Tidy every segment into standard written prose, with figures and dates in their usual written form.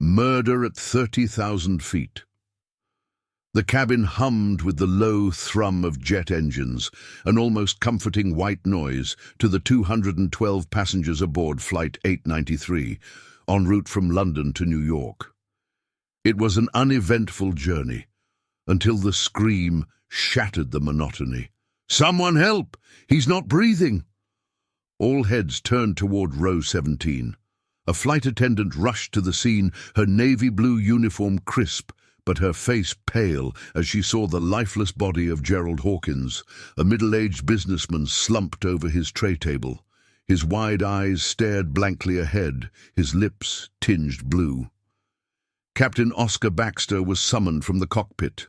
Murder at 30,000 feet. The cabin hummed with the low thrum of jet engines, an almost comforting white noise to the 212 passengers aboard Flight 893, en route from London to New York. It was an uneventful journey, until the scream shattered the monotony. "Someone help! He's not breathing!" All heads turned toward row 17. A flight attendant rushed to the scene, her navy blue uniform crisp, but her face pale as she saw the lifeless body of Gerald Hawkins, a middle-aged businessman slumped over his tray table. His wide eyes stared blankly ahead, his lips tinged blue. Captain Oscar Baxter was summoned from the cockpit.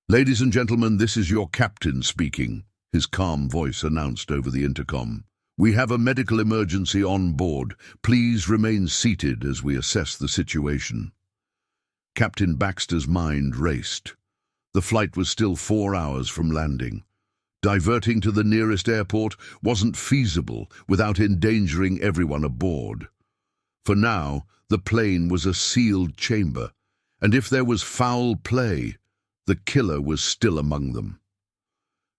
"Ladies and gentlemen, this is your captain speaking," his calm voice announced over the intercom. "We have a medical emergency on board. Please remain seated as we assess the situation." Captain Baxter's mind raced. The flight was still 4 hours from landing. Diverting to the nearest airport wasn't feasible without endangering everyone aboard. For now, the plane was a sealed chamber, and if there was foul play, the killer was still among them.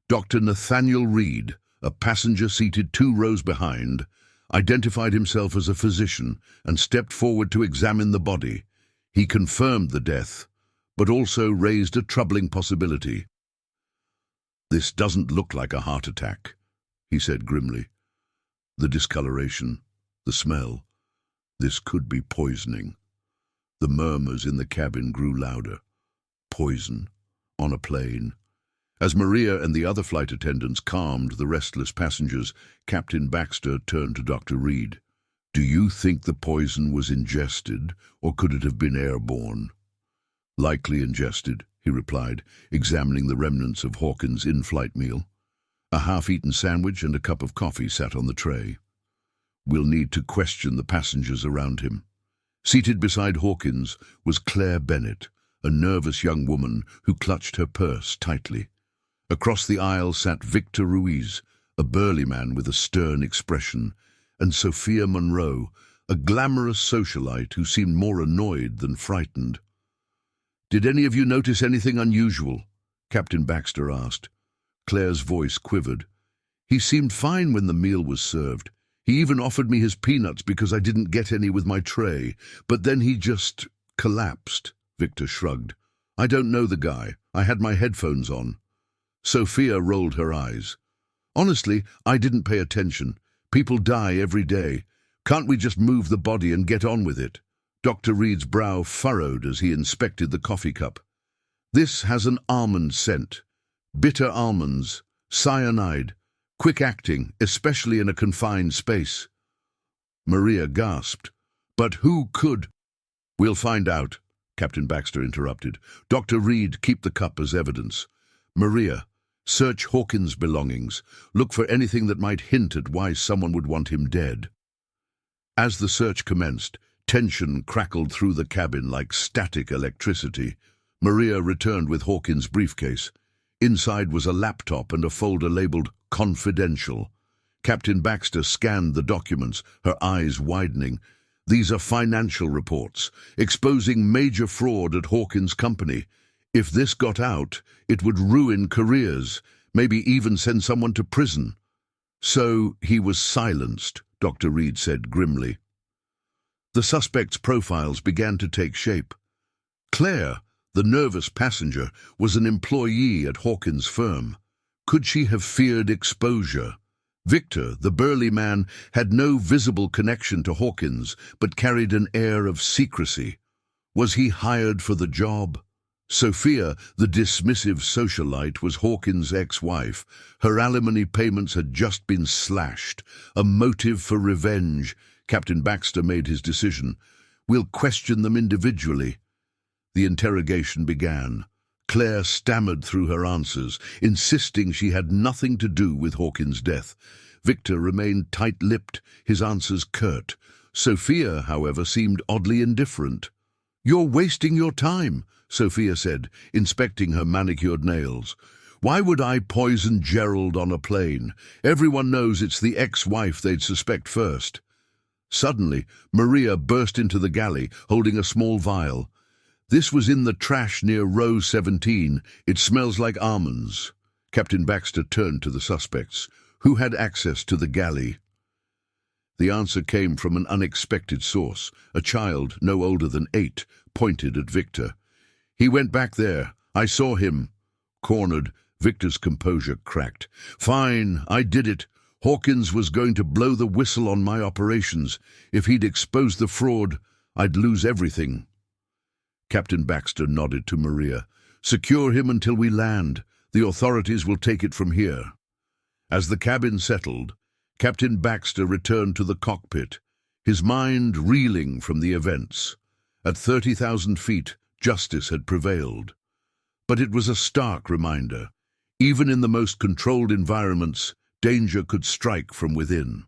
Dr. Nathaniel Reed, a passenger seated 2 rows behind, identified himself as a physician and stepped forward to examine the body. He confirmed the death, but also raised a troubling possibility. "This doesn't look like a heart attack," he said grimly. "The discoloration, the smell. This could be poisoning." The murmurs in the cabin grew louder. Poison, on a plane. As Maria and the other flight attendants calmed the restless passengers, Captain Baxter turned to Dr. Reed. "Do you think the poison was ingested, or could it have been airborne?" "Likely ingested," he replied, examining the remnants of Hawkins' in-flight meal. A half-eaten sandwich and a cup of coffee sat on the tray. "We'll need to question the passengers around him." Seated beside Hawkins was Claire Bennett, a nervous young woman who clutched her purse tightly. Across the aisle sat Victor Ruiz, a burly man with a stern expression, and Sophia Monroe, a glamorous socialite who seemed more annoyed than frightened. "Did any of you notice anything unusual?" Captain Baxter asked. Claire's voice quivered. "He seemed fine when the meal was served. He even offered me his peanuts because I didn't get any with my tray, but then he just collapsed." Victor shrugged. "I don't know the guy. I had my headphones on." Sophia rolled her eyes. "Honestly, I didn't pay attention. People die every day. Can't we just move the body and get on with it?" Dr. Reed's brow furrowed as he inspected the coffee cup. "This has an almond scent. Bitter almonds, cyanide, quick acting, especially in a confined space." Maria gasped. "But who could—" "We'll find out," Captain Baxter interrupted. "Dr. Reed, keep the cup as evidence. Maria, search Hawkins' belongings. Look for anything that might hint at why someone would want him dead." As the search commenced, tension crackled through the cabin like static electricity. Maria returned with Hawkins' briefcase. Inside was a laptop and a folder labeled "Confidential." Captain Baxter scanned the documents, her eyes widening. "These are financial reports, exposing major fraud at Hawkins' company. If this got out, it would ruin careers, maybe even send someone to prison." "So he was silenced," Dr. Reed said grimly. The suspects' profiles began to take shape. Claire, the nervous passenger, was an employee at Hawkins' firm. Could she have feared exposure? Victor, the burly man, had no visible connection to Hawkins, but carried an air of secrecy. Was he hired for the job? Sophia, the dismissive socialite, was Hawkins' ex-wife. Her alimony payments had just been slashed. A motive for revenge. Captain Baxter made his decision. "We'll question them individually." The interrogation began. Claire stammered through her answers, insisting she had nothing to do with Hawkins' death. Victor remained tight-lipped, his answers curt. Sophia, however, seemed oddly indifferent. "You're wasting your time," Sophia said, inspecting her manicured nails. "Why would I poison Gerald on a plane? Everyone knows it's the ex-wife they'd suspect first." Suddenly, Maria burst into the galley, holding a small vial. "This was in the trash near row 17. It smells like almonds." Captain Baxter turned to the suspects. Who had access to the galley? The answer came from an unexpected source. A child, no older than 8, pointed at Victor. "He went back there. I saw him." Cornered, Victor's composure cracked. "Fine, I did it. Hawkins was going to blow the whistle on my operations. If he'd exposed the fraud, I'd lose everything." Captain Baxter nodded to Maria. "Secure him until we land. The authorities will take it from here." As the cabin settled, Captain Baxter returned to the cockpit, his mind reeling from the events. At 30,000 feet, justice had prevailed. But it was a stark reminder. Even in the most controlled environments, danger could strike from within.